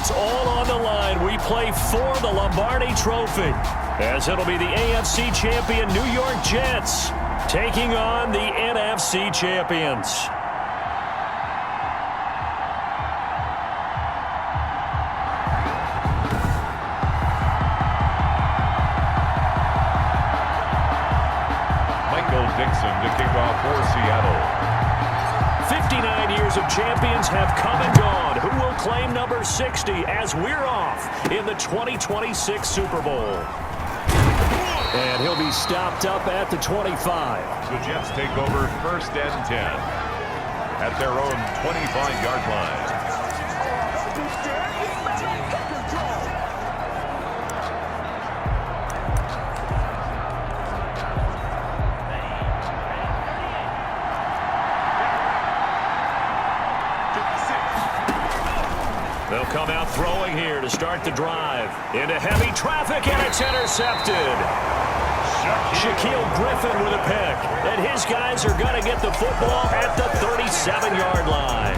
it's all on the line. We play for the Lombardi Trophy, as it'll be the AFC champion New York Jets taking on the NFC champions. Dixon to kick off for Seattle. 59 years of champions have come and gone. Who will claim number 60 as we're off in the 2026 Super Bowl? And he'll be stopped up at the 25. The Jets take over 1st and 10 at their own 25-yard line. They'll come out throwing here to start the drive. Into heavy traffic, and it's intercepted. Shaquille Griffin with a pick. And his guys are going to get the football at the 37-yard line.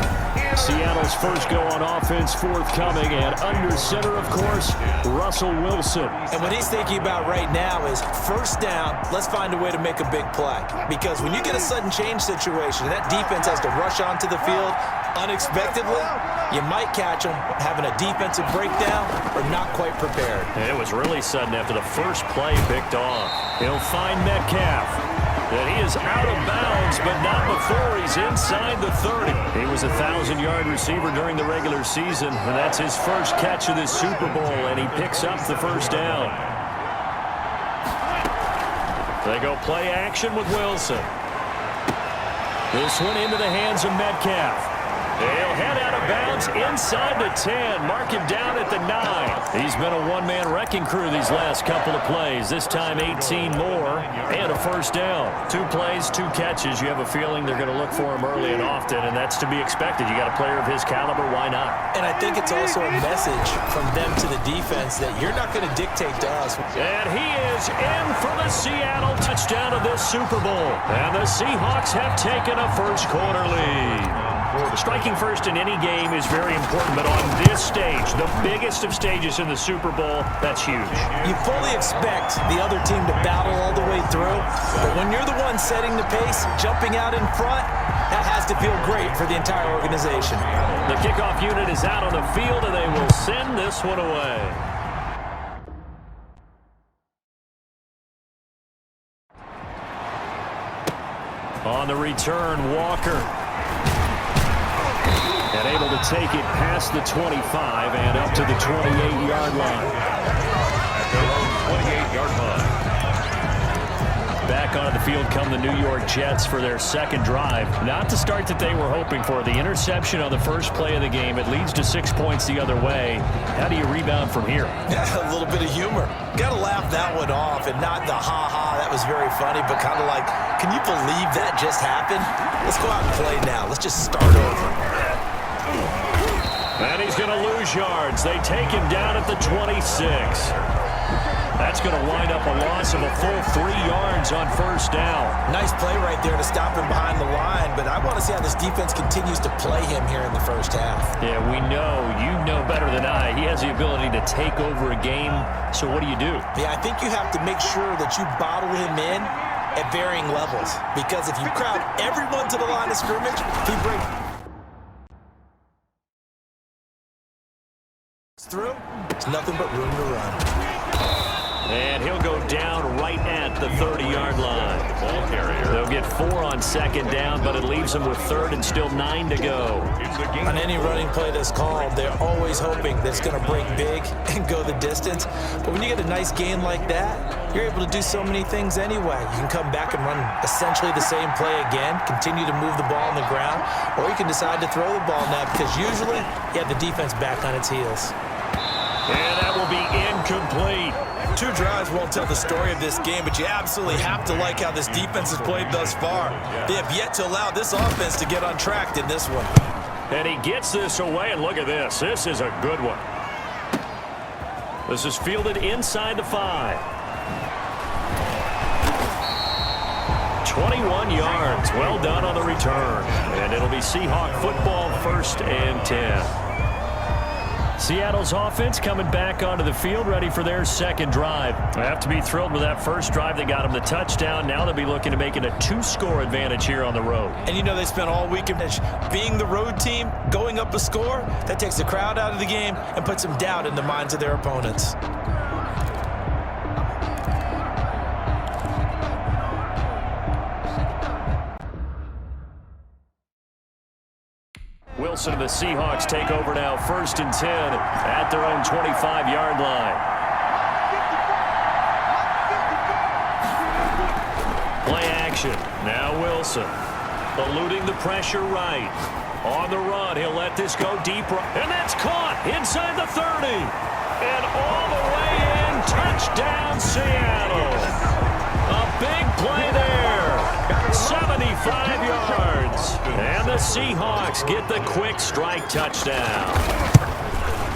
Seattle's first go on offense forthcoming, and under center, of course, Russell Wilson. And what he's thinking about right now is first down, let's find a way to make a big play. Because when you get a sudden change situation, that defense has to rush onto the field unexpectedly, you might catch them having a defensive breakdown or not quite prepared. And it was really sudden after the first play picked off. He'll find Metcalf. And he is out of bounds, but not before he's inside the 30. He was a 1,000-yard receiver during the regular season, and that's his first catch of this Super Bowl, and he picks up the first down. They go play action with Wilson. This one into the hands of Metcalf. He'll head out of bounds inside the 10. Mark him down at the 9. He's been a one-man wrecking crew these last couple of plays. This time 18 more and a first down. 2 plays, 2 catches. You have a feeling they're going to look for him early and often, and that's to be expected. You got a player of his caliber, why not? And I think it's also a message from them to the defense that you're not going to dictate to us. And he is in for the Seattle touchdown of this Super Bowl. And the Seahawks have taken a first-quarter lead. Striking first in any game is very important, but on this stage, the biggest of stages in the Super Bowl, that's huge. You fully expect the other team to battle all the way through, but when you're the one setting the pace, jumping out in front, that has to feel great for the entire organization. The kickoff unit is out on the field, and they will send this one away. On the return, Walker. And able to take it past the 25 and up to the 28-yard line. At their own 28-yard line. Back onto the field come the New York Jets for their second drive. Not the start that they were hoping for. The interception on the first play of the game. It leads to 6 points the other way. How do you rebound from here? Yeah, a little bit of humor. Got to laugh that one off, and not the ha-ha, that was very funny, but kind of like, can you believe that just happened? Let's go out and play now. Let's just start over. And he's going to lose yards. They take him down at the 26. That's going to wind up a loss of a full 3 yards on first down. Nice play right there to stop him behind the line, but I want to see how this defense continues to play him here in the first half. Yeah, we know. You know better than I. He has the ability to take over a game, so what do you do? Yeah, I think you have to make sure that you bottle him in at varying levels, because if you crowd everyone to the line of scrimmage, if he breaks through, there's nothing but room to run. And he'll go down right at the 30-yard line. Ball carrier. They'll get 4 on second down, but it leaves them with third and still 9 to go. On any running play that's called, they're always hoping that it's going to break big and go the distance. But when you get a nice gain like that, you're able to do so many things anyway. You can come back and run essentially the same play again, continue to move the ball on the ground, or you can decide to throw the ball now because usually you have the defense back on its heels. And that will be incomplete. 2 drives won't tell the story of this game, but you absolutely have to like how this defense has played thus far. They have yet to allow this offense to get on track in this one. And he gets this away, and look at this. This is a good one. This is fielded inside the 5. 21 yards. Well done on the return. And it'll be Seahawk football, 1st and 10. Seattle's offense coming back onto the field, ready for their second drive. They have to be thrilled with that first drive that got them the touchdown. Now they'll be looking to make it a 2-score advantage here on the road. And you know they spent all weekend being the road team, going up a score. That takes the crowd out of the game and puts some doubt in the minds of their opponents. Wilson and the Seahawks take over now, 1st and 10 at their own 25-yard line. Play action. Now Wilson eluding the pressure right. On the run, he'll let this go deep. And that's caught inside the 30. And all the way in. Touchdown, Seattle. A big play there. 75 yards. And the Seahawks get the quick strike touchdown.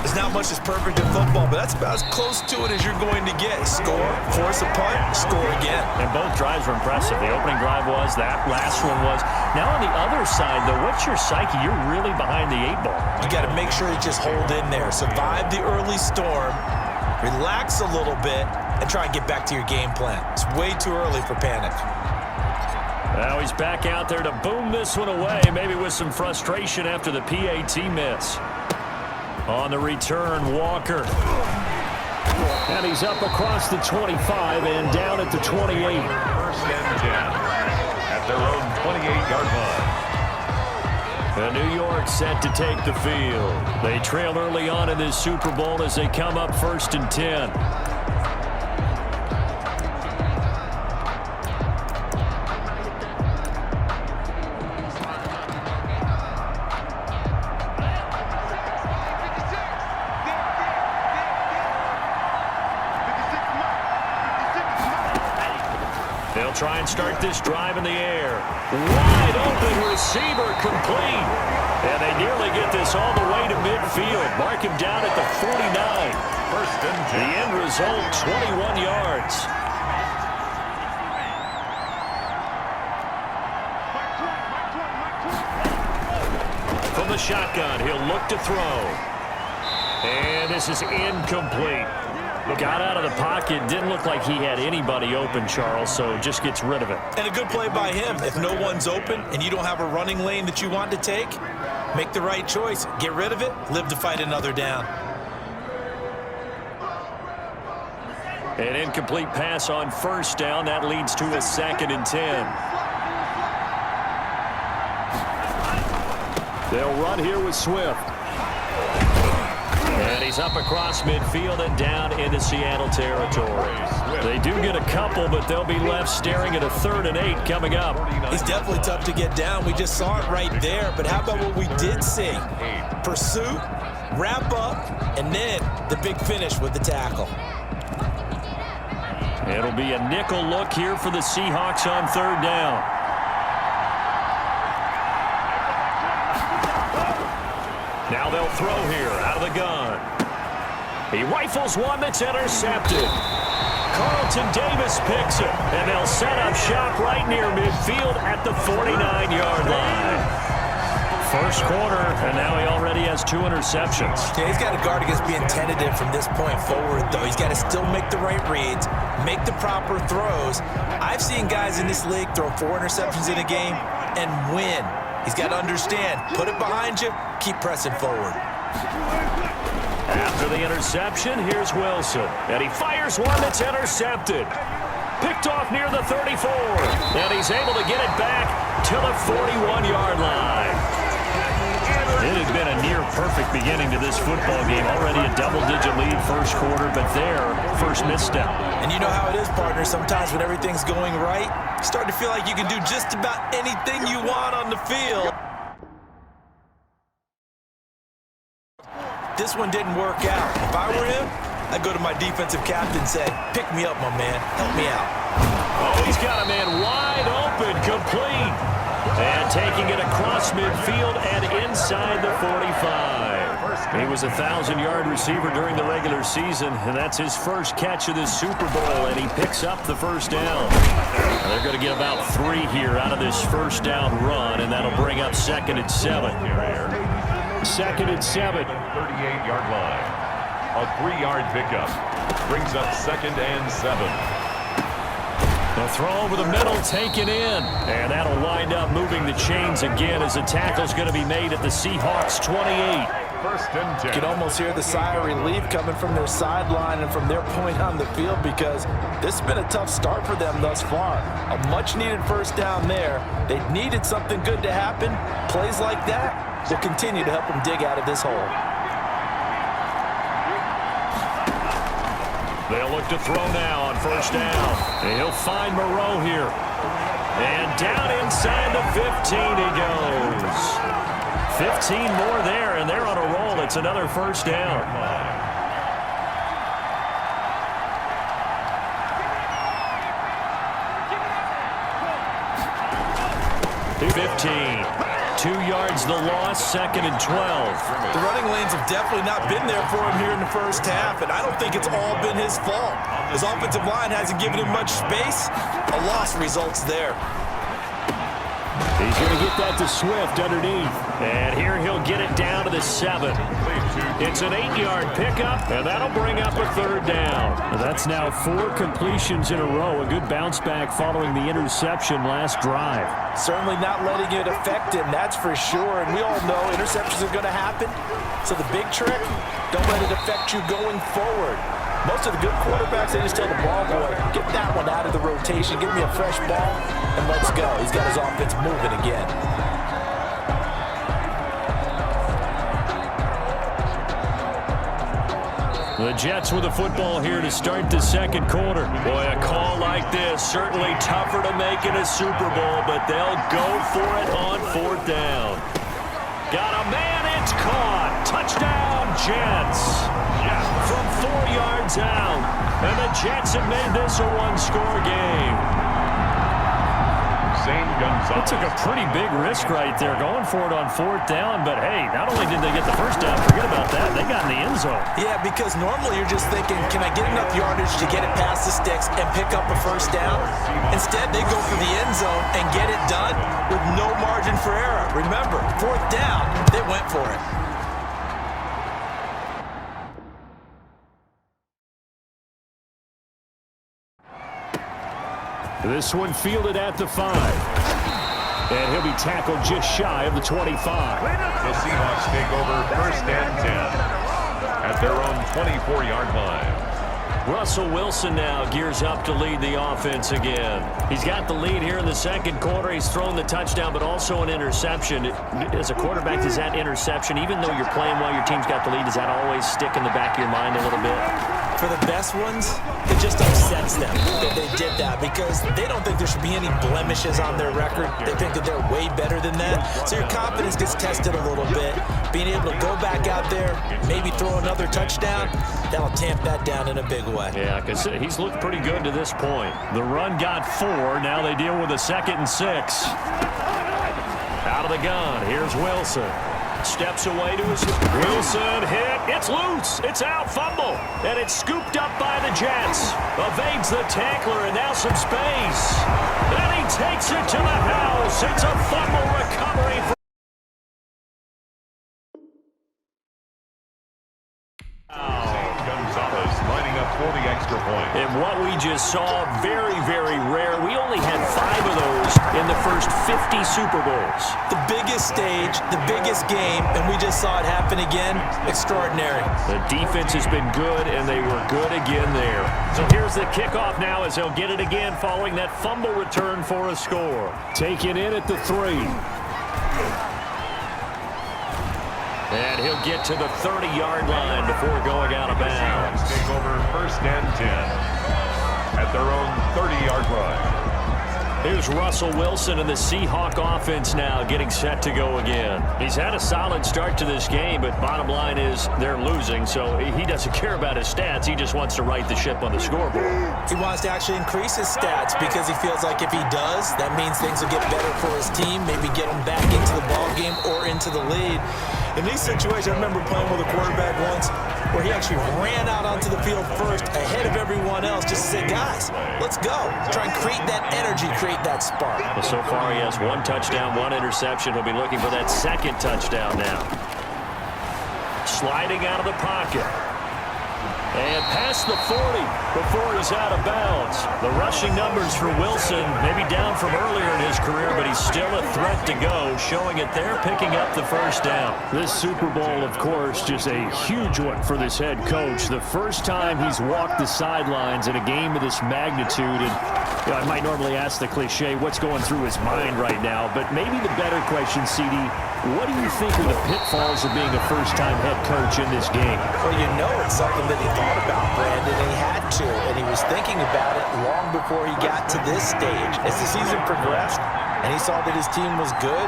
There's not much that's perfect in football, but that's about as close to it as you're going to get. Score, force a punt, score again. And both drives were impressive. The opening drive was, that last one was. Now on the other side, though, what's your psyche? You're really behind the 8-ball. You got to make sure you just hold in there. Survive the early storm, relax a little bit, and try and get back to your game plan. It's way too early for panic. Now he's back out there to boom this one away, maybe with some frustration after the PAT miss. On the return, Walker. And he's up across the 25 and down at the 28. 1st and 10 at their own 28-yard line. And New York set to take the field. They trail early on in this Super Bowl as they come up 1st and 10. They'll try and start this drive in the air. Wide open receiver complete. And they nearly get this all the way to midfield. Mark him down at the 49. 1st and 10. The end result, 21 yards. From the shotgun, he'll look to throw. And this is incomplete. Got out of the pocket. Didn't look like he had anybody open, Charles, so just gets rid of it. And a good play by him. If no one's open and you don't have a running lane that you want to take, make the right choice. Get rid of it. Live to fight another down. An incomplete pass on 1st down. That leads to a 2nd and 10. They'll run here with Swift. And he's up across midfield and down into Seattle territory. They do get a couple, but they'll be left staring at a 3rd and 8 coming up. He's definitely tough to get down. We just saw it right there. But how about what we did see? Pursuit, wrap up, and then the big finish with the tackle. It'll be a nickel look here for the Seahawks on 3rd down. Now they'll throw here out of the gun. He rifles one that's intercepted. Carlton Davis picks it, and they'll set up shop right near midfield at the 49-yard line. 1st quarter, and now he already has 2 interceptions. Yeah, he's got to guard against being tentative from this point forward, though. He's got to still make the right reads, make the proper throws. I've seen guys in this league throw 4 interceptions in a game and win. He's got to understand, put it behind you, keep pressing forward. After the interception, here's Wilson. And he fires one that's intercepted. Picked off near the 34. And he's able to get it back to the 41-yard line. It had been a near-perfect beginning to this football game. Already a double-digit lead 1st quarter, but their 1st misstep. And you know how it is, partner. Sometimes when everything's going right, you start to feel like you can do just about anything you want on the field. This one didn't work out. If I were him, I'd go to my defensive captain and say, pick me up, my man. Help me out. Oh, he's got a man wide open, complete. And taking it across midfield and inside the 45. He was a 1,000-yard receiver during the regular season, and that's his 1st catch of this Super Bowl, and he picks up the 1st down. They're going to get about 3 here out of this 1st down run, and that'll bring up 2nd and 7. 2nd and 7. 38-yard line. A 3-yard pickup. Brings up 2nd and 7. The throw over the middle, taken in. And that'll wind up moving the chains again as the tackle's going to be made at the Seahawks 28. 1st and 10. You can almost hear the sigh of relief coming from their sideline and from their point on the field because this has been a tough start for them thus far. A much-needed 1st down there. They needed something good to happen. Plays like that will continue to help them dig out of this hole. They'll look to throw now on 1st down. And he'll find Moreau here. And down inside the 15 he goes. 15 more there, and they're on a roll. It's another 1st down. 15. 2 yards the loss, 2nd and 12. The running lanes have definitely not been there for him here in the 1st half, and I don't think it's all been his fault. His offensive line hasn't given him much space. A loss results there. He's going to get that to Swift underneath. And here he'll get it down to the 7. It's an 8-yard pickup, and that'll bring up a 3rd down. That's now 4 completions in a row. A good bounce back following the interception last drive. Certainly not letting it affect him, that's for sure. And we all know interceptions are going to happen. So the big trick, don't let it affect you going forward. Most of the good quarterbacks, they just tell the ball boy, get that one out of the rotation, give me a fresh ball, and let's go. He's got his offense moving again. The Jets with the football here to start the 2nd quarter. Boy, a call like this, certainly tougher to make in a Super Bowl, but they'll go for it on 4th down. Got a man, it's caught. Touchdown, Jets. From 4 yards out. And the Jets have made this a 1-score game. It took a pretty big risk right there going for it on 4th down, but hey, not only did they get the 1st down, forget about that, they got in the end zone. Yeah, because normally you're just thinking, can I get enough yardage to get it past the sticks and pick up a 1st down? Instead, they go for the end zone and get it done with no margin for error. Remember, 4th down, they went for it. This one fielded at the 5. And he'll be tackled just shy of the 25. The Seahawks take over 1st and 10 at their own 24-yard line. Russell Wilson now gears up to lead the offense again. He's got the lead here in the 2nd quarter. He's thrown the touchdown, but also an interception. As a quarterback, does that interception, even though you're playing well, your team's got the lead, does that always stick in the back of your mind a little bit? For the best ones, it just upsets them that they did that because they don't think there should be any blemishes on their record. They think that they're way better than that. So your confidence gets tested a little bit. Being able to go back out there, maybe throw another touchdown, that'll tamp that down in a big way. Yeah, because he's looked pretty good to this point. The run got 4. Now they deal with a 2nd and 6. Out of the gun, here's Wilson. Steps away to his Wilson hit. It's loose. It's out. Fumble. And it's scooped up by the Jets. Evades the tackler and now some space. And he takes it to the house. It's a fumble recovery for And what we just saw, very, very rare. We only had 5 of those in the first 50 Super Bowls. The biggest stage, the biggest game, and we just saw it happen again. Extraordinary. The defense has been good, and they were good again there. So here's the kickoff now as they'll get it again following that fumble return for a score. Taken in at the 3. And he'll get to the 30-yard line before going out of bounds. Take over 1st and 10 at their own 30-yard line. Here's Russell Wilson and the Seahawk offense now getting set to go again. He's had a solid start to this game, but bottom line is they're losing, so he doesn't care about his stats. He just wants to right the ship on the scoreboard. He wants to actually increase his stats because he feels like if he does, that means things will get better for his team, maybe get him back into the ball game or into the lead. In these situations, I remember playing with a quarterback once where he actually ran out onto the field first ahead of everyone else just to say, guys, let's go. Try and create that energy, create that spark. Well, so far he has 1 touchdown, 1 interception. He'll be looking for that 2nd touchdown now. sliding out of the pocket. And past the 40 before he's out of bounds. The rushing numbers for Wilson, maybe down from earlier in his career, but he's still a threat to go, showing it there, picking up the first down. This Super Bowl, of course, just a huge one for this head coach. The first time he's walked the sidelines in a game of this magnitude. And I might normally ask the cliche, what's going through his mind right now? But maybe the better question, CD, what do you think are the pitfalls of being a first-time head coach in this game? Well, you know it's something that he thought about, Brandon, and he had to, and he was thinking about it long before he got to this stage. As the season progressed and he saw that his team was good,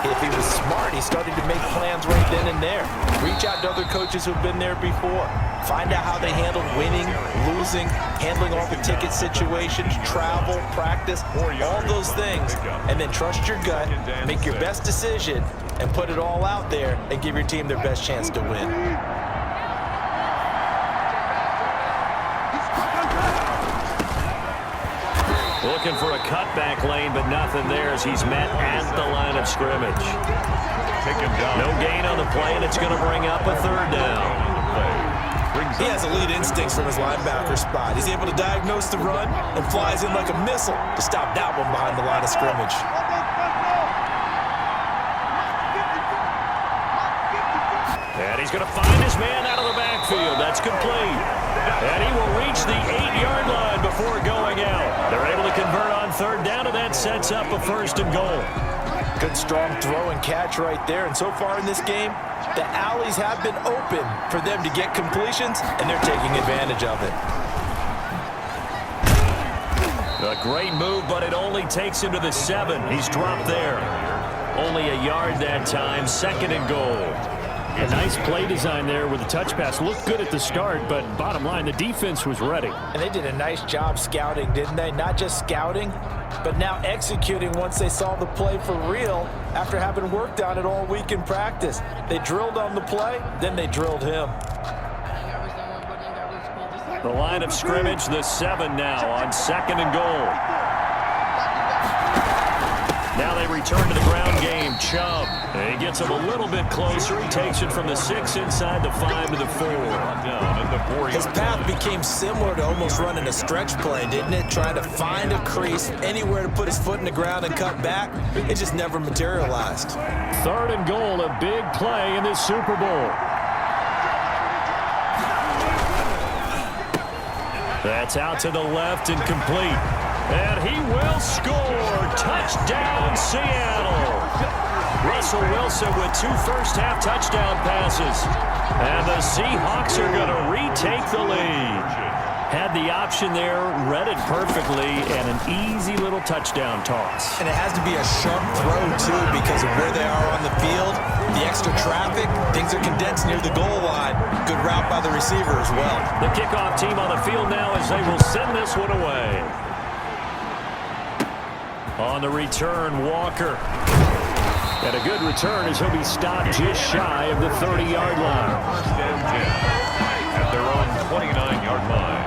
if he was smart, he started to make plans right then and there. Reach out to other coaches who've been there before. Find out how they handled winning, losing, handling all the ticket situations, travel, practice, all those things, and then trust your gut, make your best decision, and put it all out there and give your team their best chance to win. Looking for a cutback lane, but nothing there as he's met at the line of scrimmage. Take him down. No gain on the play, and it's going to bring up a third down. He has elite instincts from his linebacker spot. He's able to diagnose the run and flies in like a missile to stop that one behind the line of scrimmage. And he's going to find his man out of the backfield. That's complete. And he will reach the 8-yard line before going out. They're able to convert on third down, and that sets up a first and goal. Good strong throw and catch right there. And so far in this game, the alleys have been open for them to get completions, and they're taking advantage of it. A great move, but it only takes him to the 7. He's dropped there. Only a yard that time, second and goal. A nice play design there with the touch pass. Looked good at the start, but bottom line, the defense was ready. And they did a nice job scouting, didn't they? Not just scouting, but now executing once they saw the play for real after having worked on it all week in practice. They drilled on the play, then they drilled him. The line of scrimmage, the 7 now on second and goal. Now they return to the ground game. Chubb. He gets him a little bit closer. He takes it from the 6 inside the 5 to the 4. His path became similar to almost running a stretch play, didn't it? Trying to find a crease, anywhere to put his foot in the ground and cut back. It just never materialized. Third and goal, a big play in this Super Bowl. That's out to the left and complete. And he will score. Touchdown, Seattle. Russell Wilson with 2 first-half touchdown passes. And the Seahawks are going to retake the lead. Had the option there, read it perfectly, and an easy little touchdown toss. And it has to be a sharp throw, too, because of where they are on the field, the extra traffic, things are condensed near the goal line. Good route by the receiver as well. The kickoff team on the field now as they will send this one away. On the return, Walker. And a good return as he'll be stopped just shy of the 30-yard line. First and 10 at their own 29-yard line.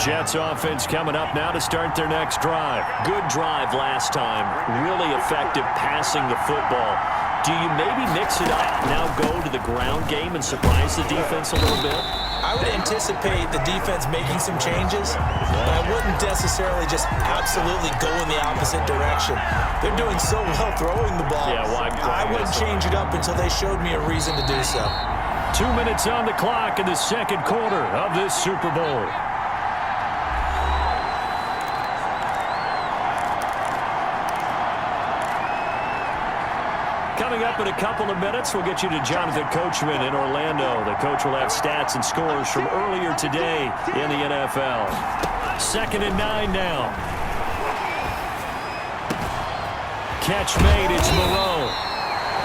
Jets offense coming up now to start their next drive. Good drive last time. Really effective passing the football. Do you maybe mix it up, now go to the ground game and surprise the defense a little bit? I would anticipate the defense making some changes, but I wouldn't necessarily just absolutely go in the opposite direction. They're doing so well throwing the ball. Yeah, I wouldn't change it up until they showed me a reason to do so. 2 minutes on the clock in the second quarter of this Super Bowl. Coming up in a couple of minutes, we'll get you to Jonathan Coachman in Orlando. The coach will have stats and scores from earlier today in the NFL. 2nd and 9 now. Catch made, it's Moreau.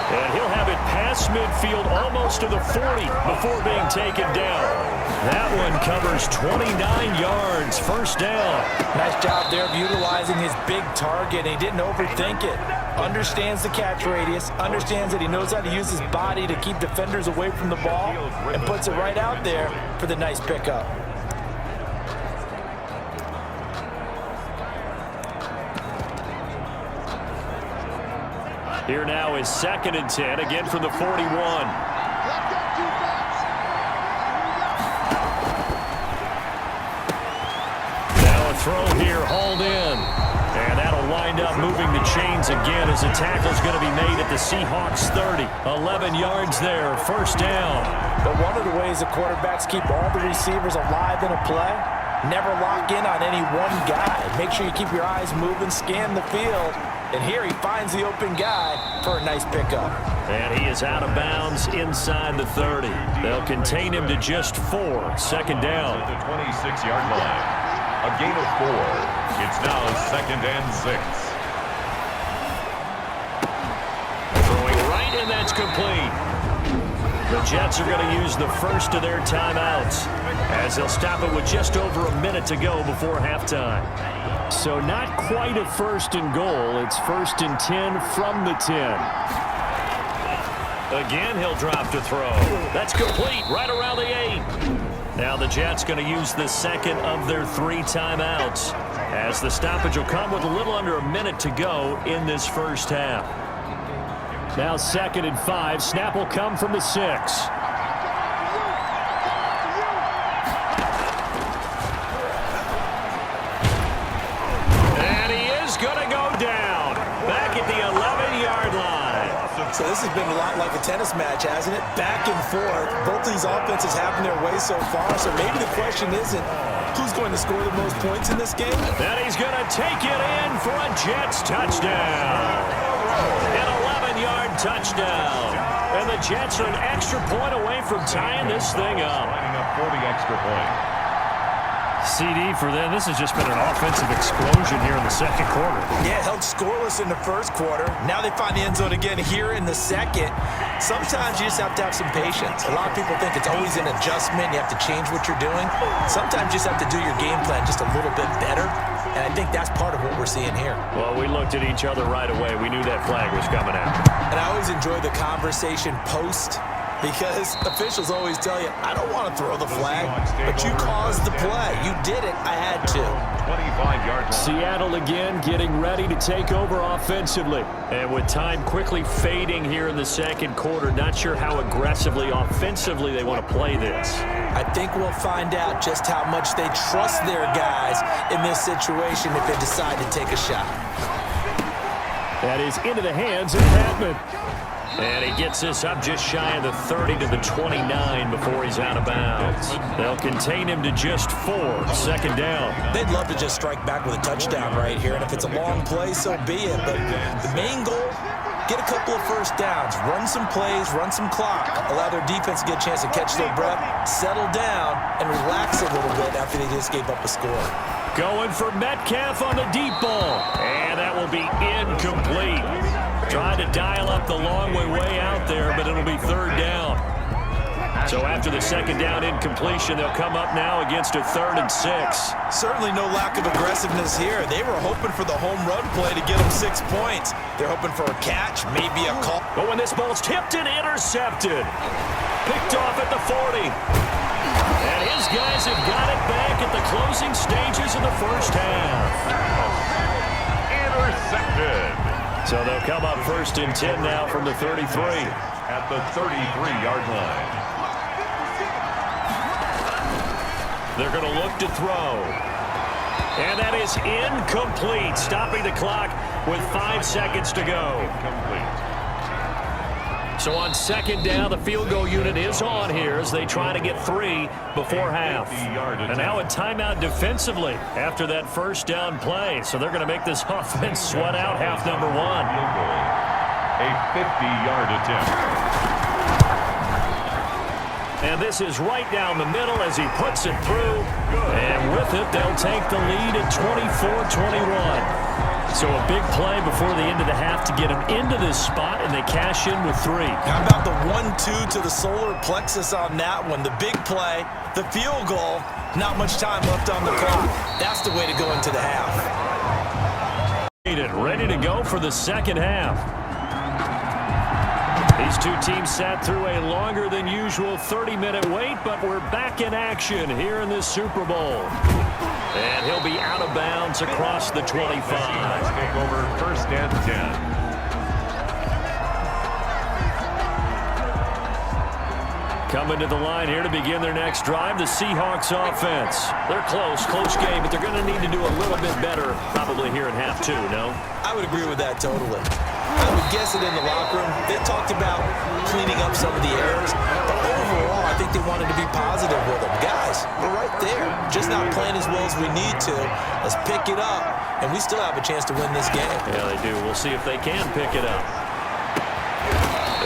And he'll have it past midfield almost to the 40 before being taken down. That one covers 29 yards, first down. Nice job there of utilizing his big target. He didn't overthink it. Understands the catch radius, understands that he knows how to use his body to keep defenders away from the ball, and puts it right out there for the nice pickup. Here now is 2nd and 10, again from the 41. throw here, hauled in. And that'll wind up moving the chains again as the tackle's going to be made at the Seahawks 30. 11 yards there, first down. But one of the ways the quarterbacks keep all the receivers alive in a play, never lock in on any one guy. Make sure you keep your eyes moving, scan the field. And here he finds the open guy for a nice pickup. And he is out of bounds inside the 30. They'll contain him to just 4. Second down. At the 26-yard line. A gain of 4. It's now 2nd and 6. Throwing right, and that's complete. The Jets are going to use the first of their timeouts as they'll stop it with just over a minute to go before halftime. So not quite a 1st and goal. It's 1st and 10 from the 10. Again, he'll drop to throw. That's complete right around the 8. Now the Jets going to use the second of their 3 timeouts as the stoppage will come with a little under a minute to go in this first half. Now 2nd and 5. Snap will come from the 6. And he is going to go down back at the 11-yard line. So this has been a lot like a tennis match, hasn't it? Back and forth. Both these offenses having their way so far. So maybe the question isn't who's going to score the most points in this game. And he's going to take it in for a Jets touchdown. An 11-yard touchdown. And the Jets are an extra point away from tying this thing up. Lining up for the extra point. CD for them. This has just been an offensive explosion here in the second quarter. Yeah, held scoreless in the first quarter. Now they find the end zone again here in the second. Sometimes you just have to have some patience. A lot of people think it's always an adjustment. You have to change what you're doing. Sometimes you just have to do your game plan just a little bit better. And I think that's part of what we're seeing here. Well, we looked at each other right away. We knew that flag was coming out. And I always enjoy the conversation post, because officials always tell you, I don't want to throw the flag, but you caused the play. You did it. I had to. 25-yard line. Seattle again getting ready to take over offensively. And with time quickly fading here in the second quarter, not sure how aggressively, offensively they want to play this. I think we'll find out just how much they trust their guys in this situation if they decide to take a shot. That is into the hands of Patman. And he gets this up just shy of the 30 to the 29 before he's out of bounds. They'll contain him to just 4. Second down. They'd love to just strike back with a touchdown right here, and if it's a long play, so be it. But the main goal, get a couple of first downs, run some plays, run some clock, allow their defense to get a chance to catch their breath, settle down, and relax a little bit after they just gave up a score. Going for Metcalf on the deep ball. And that will be incomplete. Trying to dial up the long way out there, but it'll be third down. So after the second down incompletion, they'll come up now against a 3rd and 6. Certainly no lack of aggressiveness here. They were hoping for the home run play to get them 6 points. They're hoping for a catch, maybe a call. But when this ball's tipped and intercepted, picked off at the 40. And his guys have got it back at the closing stages of the first half. Intercepted. So they'll come up 1st and 10 now from the 33. At the 33-yard line. They're going to look to throw. And that is incomplete, stopping the clock with 5 seconds to go. Incomplete. So on second down, the field goal unit is on here as they try to get 3 before half. And now a timeout defensively after that first down play. So they're going to make this offense sweat out half number 1. A 50-yard attempt. And this is right down the middle as he puts it through. And with it, they'll take the lead at 24-21. So a big play before the end of the half to get him into this spot, and they cash in with 3. How about the 1-2 to the solar plexus on that one? The big play, the field goal, not much time left on the clock. That's the way to go into the half. Ready to go for the second half. These two teams sat through a longer than usual 30-minute wait, but we're back in action here in this Super Bowl. And he'll be out of bounds across the 25. Take over 1st and 10. Coming to the line here to begin their next drive, the Seahawks offense. They're close game, but they're going to need to do a little bit better probably here in half two, no? I would agree with that totally. I would guess it in the locker room. They talked about cleaning up some of the errors, but overall, I think they wanted to be positive with them. Guys, we're right there. Just not playing as well as we need to. Let's pick it up, and we still have a chance to win this game. Yeah, they do. We'll see if they can pick it up.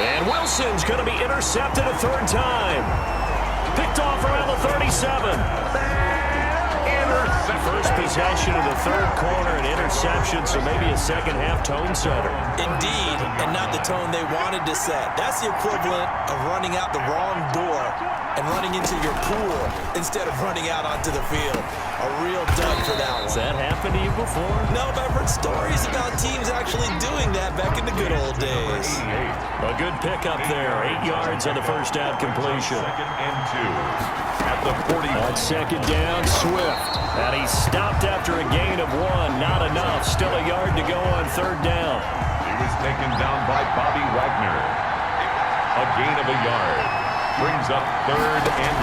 And Wilson's going to be intercepted a third time. Picked off around the 37. First possession of the third quarter, an interception, so maybe a second-half tone setter. Indeed, and not the tone they wanted to set. That's the equivalent of running out the wrong door and running into your pool instead of running out onto the field. A real dud for that one. Has that happened to you before? No, but I've heard stories about teams actually doing that back in the good old days. A good pickup there. 8 yards on the first down completion. 2nd and 2. At the 40. On second down, Swift. And he stopped after a gain of 1. Not enough. Still a yard to go on third down. He was taken down by Bobby Wagner. A gain of a yard. Brings up 3rd and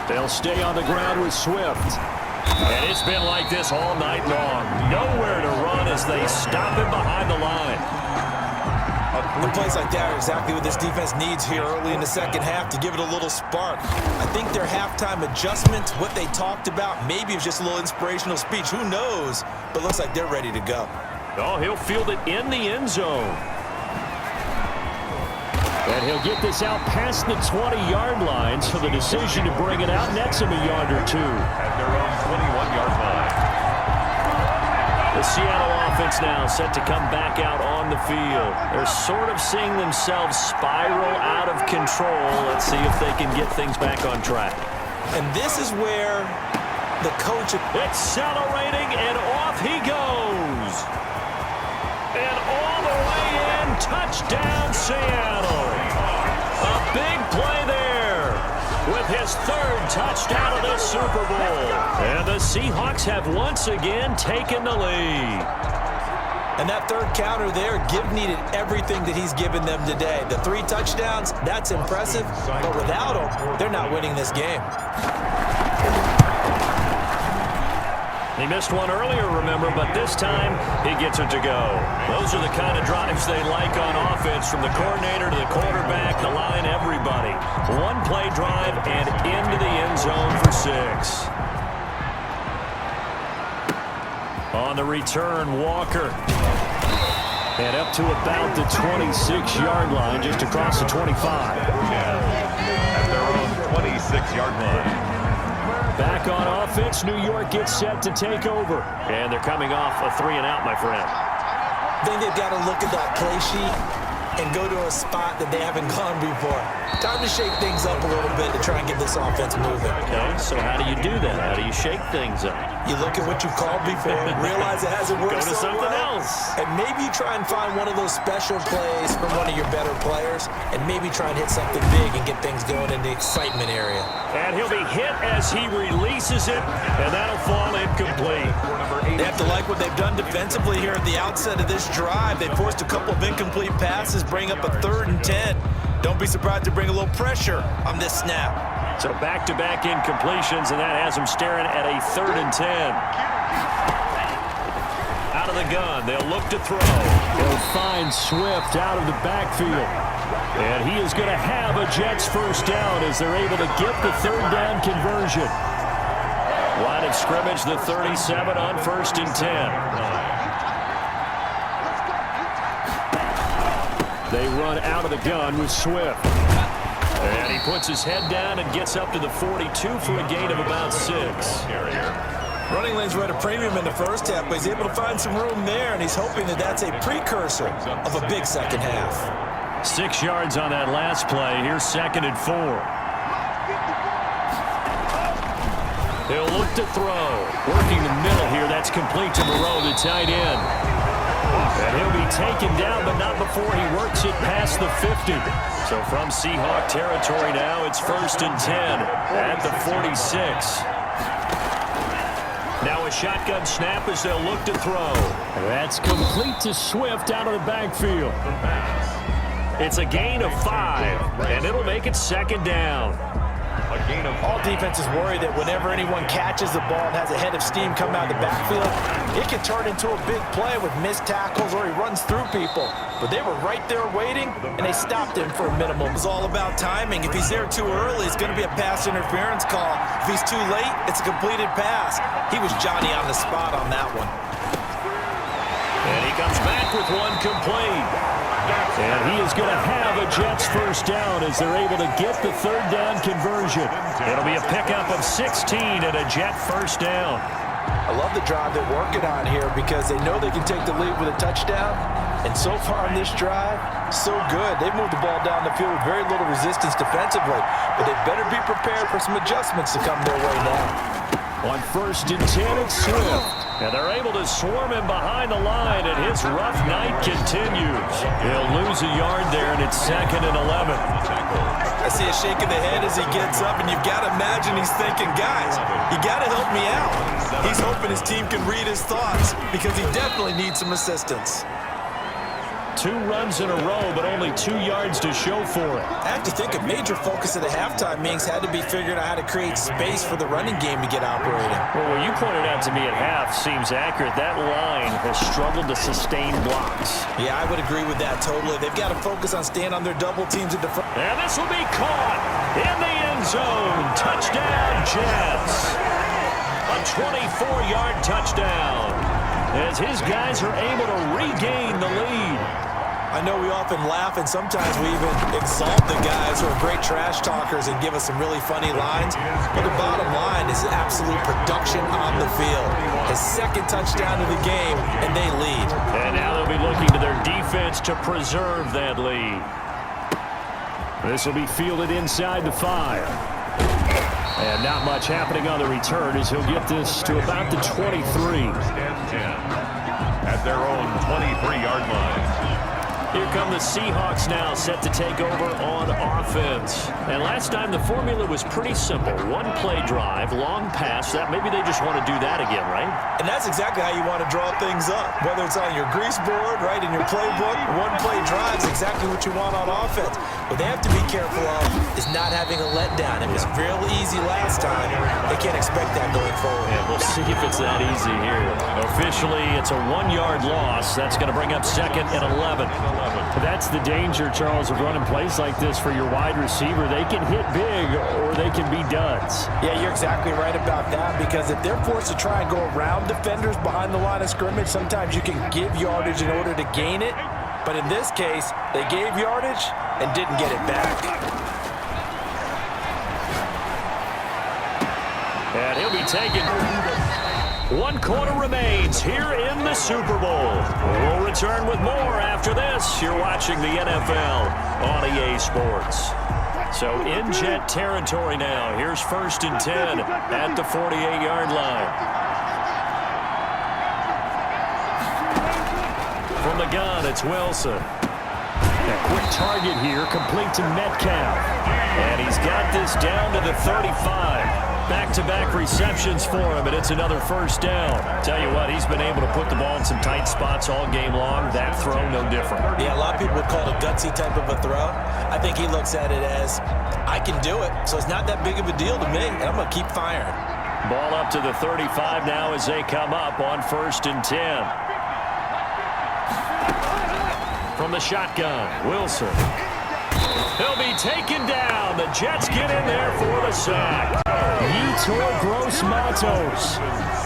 1. They'll stay on the ground with Swift. And it's been like this all night long. Nowhere to run as they stop him behind the line. And plays like that are exactly what this defense needs here early in the second half to give it a little spark. I think their halftime adjustment, what they talked about, maybe it was just a little inspirational speech. Who knows? But looks like they're ready to go. Oh, he'll field it in the end zone. And he'll get this out past the 20-yard line, so the decision to bring it out nets him a yard or two. At their own 21-yard line. The Seattle offense now set to come back out on the field. They're sort of seeing themselves spiral out of control. Let's see if they can get things back on track. And this is where the coach... Accelerating, and off he goes. And all the way in, touchdown Seattle. A big play there with his third touchdown of this Super Bowl. And the Seahawks have once again taken the lead. And that third counter there, Gibb needed everything that he's given them today. The 3 touchdowns, that's impressive, but without him, they're not winning this game. He missed one earlier, remember, but this time he gets it to go. Those are the kind of drives they like on offense, from the coordinator to the quarterback, the line, everybody. One play drive and into the end zone for 6. On the return, Walker. And up to about the 26-yard line, just across the 25. At their own 26-yard line. Back on offense, New York gets set to take over. And they're coming off a 3-and-out, my friend. I think they've got to look at that play sheet and go to a spot that they haven't gone before. Time to shake things up a little bit to try and get this offense moving. Okay, so how do you do that? How do you shake things up? You look at what you've called before, realize it hasn't worked Go to so something well, else. and maybe you try and find one of those special plays from one of your better players, and maybe try and hit something big and get things going in the excitement area. And he'll be hit as he releases it, and that'll fall incomplete. They have to like what they've done defensively here at the outset of this drive. They forced a couple of incomplete passes, bring up a 3rd and 10. Don't be surprised to bring a little pressure on this snap. So back-to-back incompletions, and that has them staring at a 3rd and 10. Out of the gun, they'll look to throw. They'll find Swift out of the backfield. And he is going to have a Jets first down as they're able to get the 3rd down conversion. Line of scrimmage, the 37 on 1st and 10. They run out of the gun with Swift. And he puts his head down and gets up to the 42 for a gain of about 6. Running lanes were at a premium in the first half, but he's able to find some room there, and he's hoping that that's a precursor of a big second half. 6 yards on that last play. Here's 2nd and 4. He'll look to throw. Working the middle here. That's complete to Moreau, the tight end. And he'll be taken down, but not before he works it past the 50. So from Seahawk territory now, it's 1st and 10 at the 46. Now a shotgun snap as they'll look to throw. That's complete to Swift out of the backfield. It's a gain of 5, and it'll make it 2nd down. All defenses worry that whenever anyone catches the ball and has a head of steam come out of the backfield, it can turn into a big play with missed tackles or he runs through people. But they were right there waiting, and they stopped him for a minimum. It's all about timing. If he's there too early, it's going to be a pass interference call. If he's too late, it's a completed pass. He was Johnny on the spot on that one. And he comes back with one complete. And he is going to have a Jets first down as they're able to get the 3rd down conversion. It'll be a pickup of 16 and a Jet first down. I love the drive they're working on here because they know they can take the lead with a touchdown. And so far on this drive, so good. They've moved the ball down the field with very little resistance defensively. But they better be prepared for some adjustments to come their way now. On 1st and 10, it's Swift. And they're able to swarm him behind the line, and his rough night continues. He'll lose a yard there, and it's 2nd and 11. I see a shake of the head as he gets up, and you've got to imagine he's thinking, guys, you got to help me out. He's hoping his team can read his thoughts because he definitely needs some assistance. 2 runs in a row, but only 2 yards to show for it. I have to think a major focus of the halftime meetings had to be figuring out how to create space for the running game to get operating. Well, what you pointed out to me at half seems accurate. That line has struggled to sustain blocks. Yeah, I would agree with that totally. They've got to focus on staying on their double teams at the front. And this will be caught in the end zone. Touchdown, Jets. A 24-yard touchdown as his guys are able to regain the lead. I know we often laugh, and sometimes we even exalt the guys who are great trash talkers and give us some really funny lines. But the bottom line is absolute production on the field. His 2nd touchdown of the game, and they lead. And now they'll be looking to their defense to preserve that lead. This will be fielded inside the 5. And not much happening on the return as he'll get this to about the 23. At their own 23-yard line. Here come the Seahawks now, set to take over on offense. And last time the formula was pretty simple. 1-play drive, long pass. That maybe they just want to do that again, right? And that's exactly how you want to draw things up. Whether it's on your grease board, right, in your playbook, 1-play drive is exactly what you want on offense. What they have to be careful of is not having a letdown. It was real easy last time. They can't expect that going forward. And we'll see if it's that easy here. Officially, it's a 1-yard loss. That's going to bring up 2nd and 11. That's the danger, Charles, of running plays like this for your wide receiver. They can hit big or they can be duds. Yeah, you're exactly right about that because if they're forced to try and go around defenders behind the line of scrimmage, sometimes you can give yardage in order to gain it. But in this case, they gave yardage and didn't get it back. And he'll be taken. 1 quarter remains here in the Super Bowl. We'll return with more after this. You're watching the NFL on EA Sports. So in Jet territory now. Here's 1st and 10 at the 48-yard line. From the gun, it's Wilson. A quick target here, complete to Metcalf. And he's got this down to the 35. Back-to-back receptions for him, and it's another first down. Tell you what, he's been able to put the ball in some tight spots all game long. That throw, no different. Yeah, a lot of people would call it a gutsy type of a throw. I think he looks at it as, I can do it, so it's not that big of a deal to me, and I'm going to keep firing. Ball up to the 35 now as they come up on 1st and 10. From the shotgun, Wilson. He'll be taken down. The Jets get in there for the sack. Yetur Gross-Matos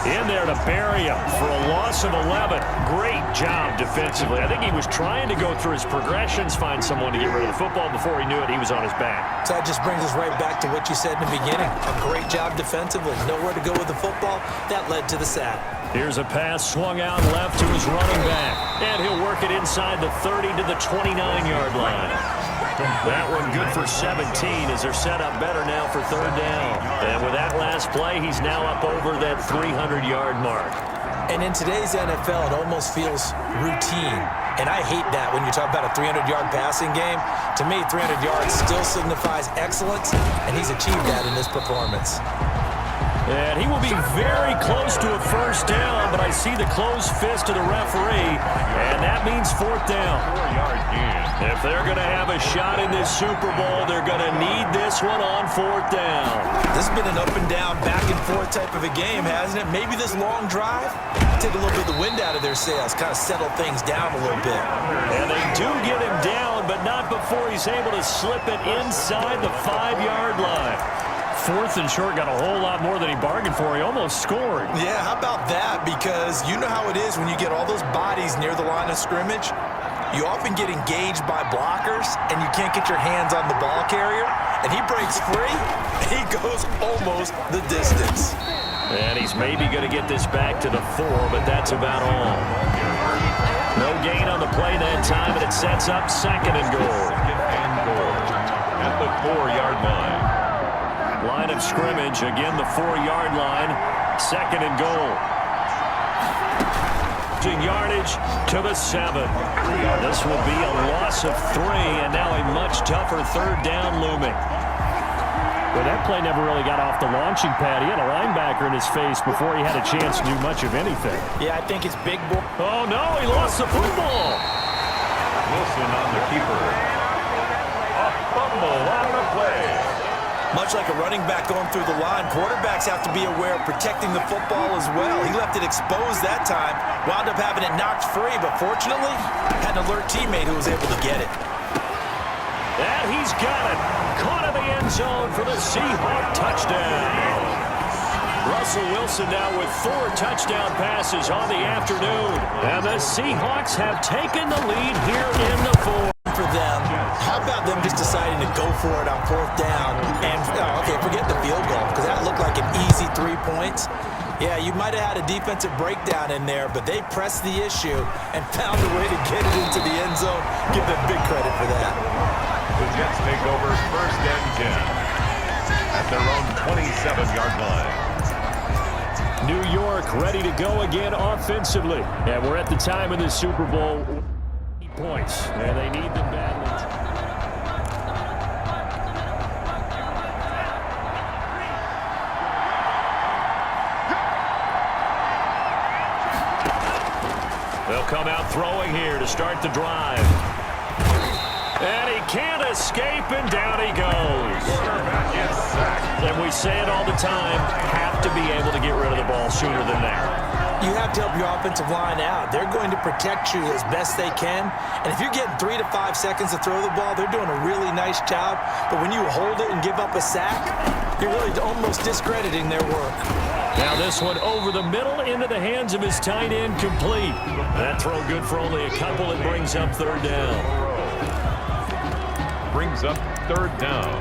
in there to bury him for a loss of 11. Great job defensively. I think he was trying to go through his progressions, find someone to get rid of the football. Before he knew it, he was on his back. So that just brings us right back to what you said in the beginning. A great job defensively. Nowhere to go with the football. That led to the sack. Here's a pass swung out left to his running back. And he'll work it inside the 30 to the 29-yard line. That one good for 17 as they're set up better now for 3rd down. And with that last play, he's now up over that 300-yard mark. And in today's NFL, it almost feels routine. And I hate that when you talk about a 300-yard passing game. To me, 300 yards still signifies excellence, and he's achieved that in this performance. And he will be very close to a first down, but I see the closed fist of the referee, and that means fourth down. 4-yard gain. If they're going to have a shot in this Super Bowl, they're going to need this one on fourth down. This has been an up and down, back and forth type of a game, hasn't it? Maybe this long drive, take a little bit of the wind out of their sails, kind of settle things down a little bit. And they do get him down, but not before he's able to slip it inside the 5-yard line. Fourth and short, got a whole lot more than he bargained for. He almost scored. Yeah, how about that? Because you know how it is when you get all those bodies near the line of scrimmage. You often get engaged by blockers, and you can't get your hands on the ball carrier. And he breaks free, and he goes almost the distance. And he's maybe going to get this back to the 4, but that's about all. No gain on the play that time, and it sets up second and goal. Second and goal at the 4-yard line. Line of scrimmage, again the 4-yard line, second and goal. Yardage to the 7. This will be a loss of 3, and now a much tougher third down looming. Well, that play never really got off the launching pad. He had a linebacker in his face before he had a chance to do much of anything. Yeah, I think it's big boy. Oh, no, he lost the football. Wilson on the keeper. A fumble on the play. Much like a running back going through the line, quarterbacks have to be aware of protecting the football as well. He left it exposed that time, wound up having it knocked free, but fortunately, had an alert teammate who was able to get it. And he's got it. Caught in the end zone for the Seahawk touchdown. Russell Wilson now with 4 touchdown passes on the afternoon. And the Seahawks have taken the lead here in the 4th. For them, how about them just deciding to go for it on fourth down and, okay, forget the field goal because that looked like an easy 3 points. Yeah, you might have had a defensive breakdown in there, but they pressed the issue and found a way to get it into the end zone. Give them big credit for that. The Jets take over first and 10 at their own 27-yard line. New York ready to go again offensively. And we're at the time in the Super Bowl. Points, and they need them badly. They'll come out throwing here to start the drive. And he can't escape, and down he goes. And we say it all the time, have to be able to get rid of the ball sooner than that. You have to help your offensive line out. They're going to protect you as best they can. And if you're getting 3 to 5 seconds to throw the ball, they're doing a really nice job. But when you hold it and give up a sack, you're really almost discrediting their work. Now this one over the middle into the hands of his tight end, complete. That throw good for only a couple. It brings up third down. Brings up third down.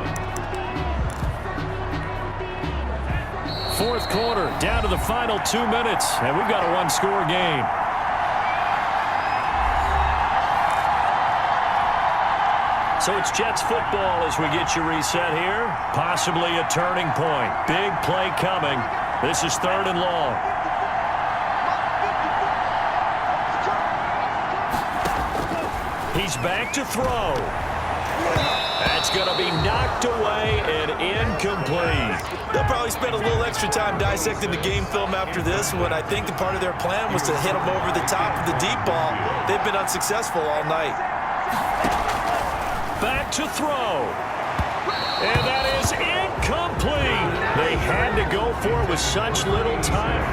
Fourth quarter, down to the final 2 minutes, and we've got a one-score game. So it's Jets football as we get you reset here. Possibly a turning point. Big play coming. This is third and long. He's back to throw. That's going to be knocked away and incomplete. They'll probably spend a little extra time dissecting the game film after this when I think the part of their plan was to hit them over the top of the deep ball. They've been unsuccessful all night. Back to throw. And that is incomplete. They had to go for it with such little time.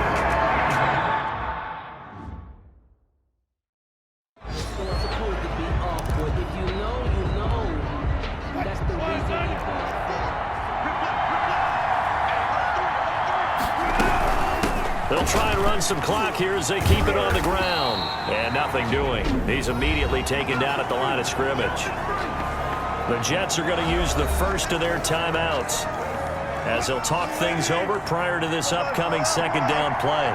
They'll try and run some clock here as they keep it on the ground. And nothing doing. He's immediately taken down at the line of scrimmage. The Jets are going to use the first of their timeouts as they'll talk things over prior to this upcoming second down play.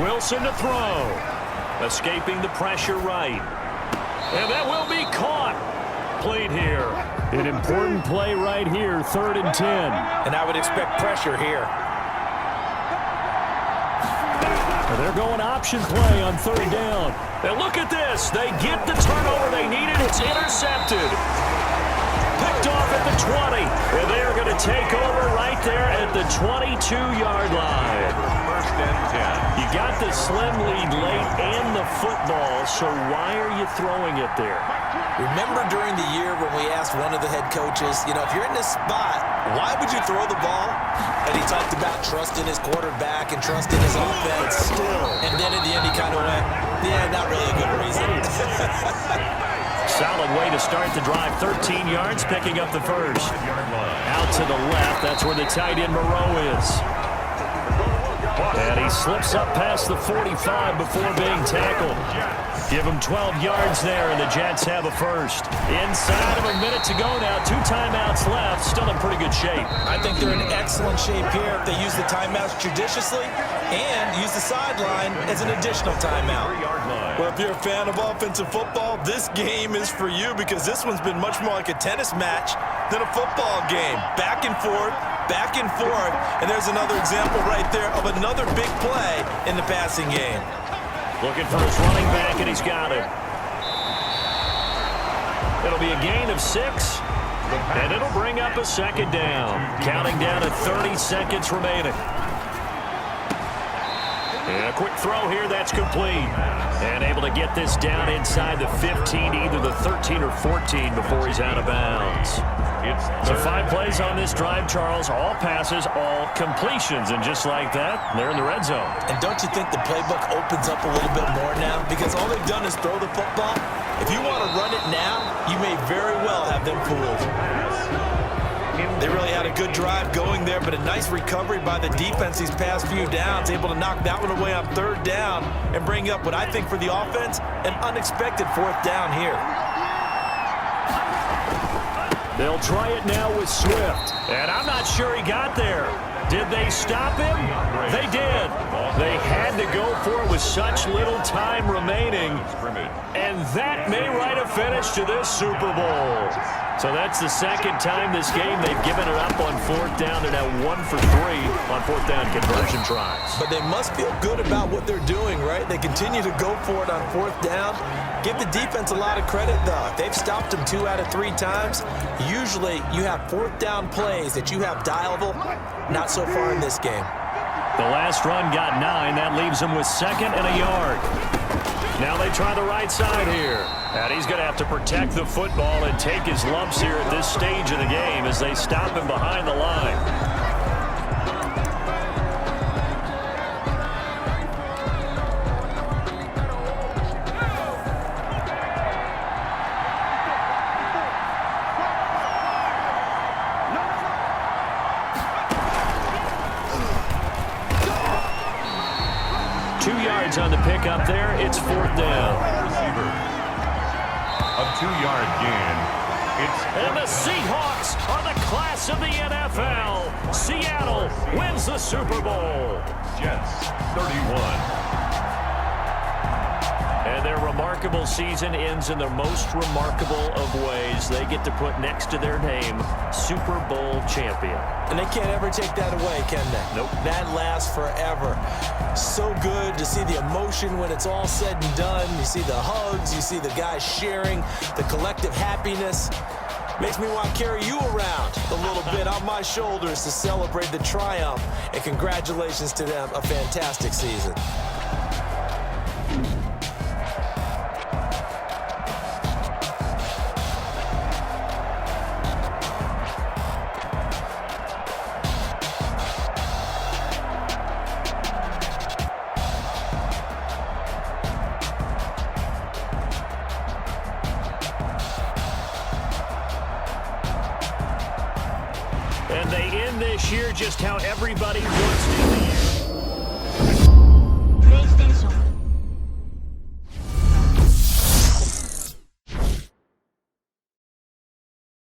Wilson to throw. Escaping the pressure right. And that will be caught. Played here. An important play right here, 3rd and 10. And I would expect pressure here. They're going option play on third down. And look at this. They get the turnover they needed. It's intercepted. Picked off at the 20. And they are going to take over right there at the 22-yard line. First and 10. You got the slim lead late and the football, so why are you throwing it there? Remember during the year when we asked one of the head coaches, if you're in this spot, why would you throw the ball? And he talked about trusting his quarterback and trusting his offense. Still. And then at the end he kind of went, yeah, not really a good reason. Solid way to start the drive. 13 yards, picking up the first. Out to the left, that's where the tight end Moreau is. And he slips up past the 45 before being tackled. Give him 12 yards there, and the Jets have a first. Inside of a minute to go now. 2 timeouts left. Still in pretty good shape. I think they're in excellent shape here if they use the timeouts judiciously and use the sideline as an additional timeout. Well, if you're a fan of offensive football, this game is for you because this one's been much more like a tennis match than a football game. Back and forth, and there's another example right there of another big play in the passing game. Looking for his running back, and he's got it. It'll be a gain of 6, and it'll bring up a second down. Counting down at 30 seconds remaining. And a quick throw here, that's complete. And able to get this down inside the 15, either the 13 or 14 before he's out of bounds. So 5 plays on this drive, Charles. All passes, all completions. And just like that, they're in the red zone. And don't you think the playbook opens up a little bit more now? Because all they've done is throw the football. If you want to run it now, you may very well have them fooled. They really had a good drive going there, but a nice recovery by the defense these past few downs, able to knock that one away on third down and bring up what I think for the offense, an unexpected 4th down here. They'll try it now with Swift. And I'm not sure he got there. Did they stop him? They did. They had to go for it with such little time remaining. And that may write a finish to this Super Bowl. So that's the second time this game they've given it up on 4th down. They're now 1 for 3 on 4th down conversion tries. But they must feel good about what they're doing, right? They continue to go for it on 4th down. Give the defense a lot of credit, though. They've stopped them 2 out of 3 times. Usually you have 4th down plays that you have dialable. Not so far in this game. The last run got 9. That leaves him with 2nd and a yard. Now they try the right side here. And he's going to have to protect the football and take his lumps here at this stage of the game as they stop him behind the line. 2 yards on the pickup there. It's 4th down. A 2-yard gain. And the Seahawks are the class of the NFL. Seattle wins the Super Bowl. Jets 31. And their remarkable season ends in the most remarkable of ways. They get to put next to their name, Super Bowl champion. And they can't ever take that away, can they? Nope. That lasts forever. So good to see the emotion when it's all said and done. You see the hugs, you see the guys sharing, the collective happiness. Makes me want to carry you around a little bit on my shoulders to celebrate the triumph. And congratulations to them, a fantastic season. And they end this year just how everybody wants to.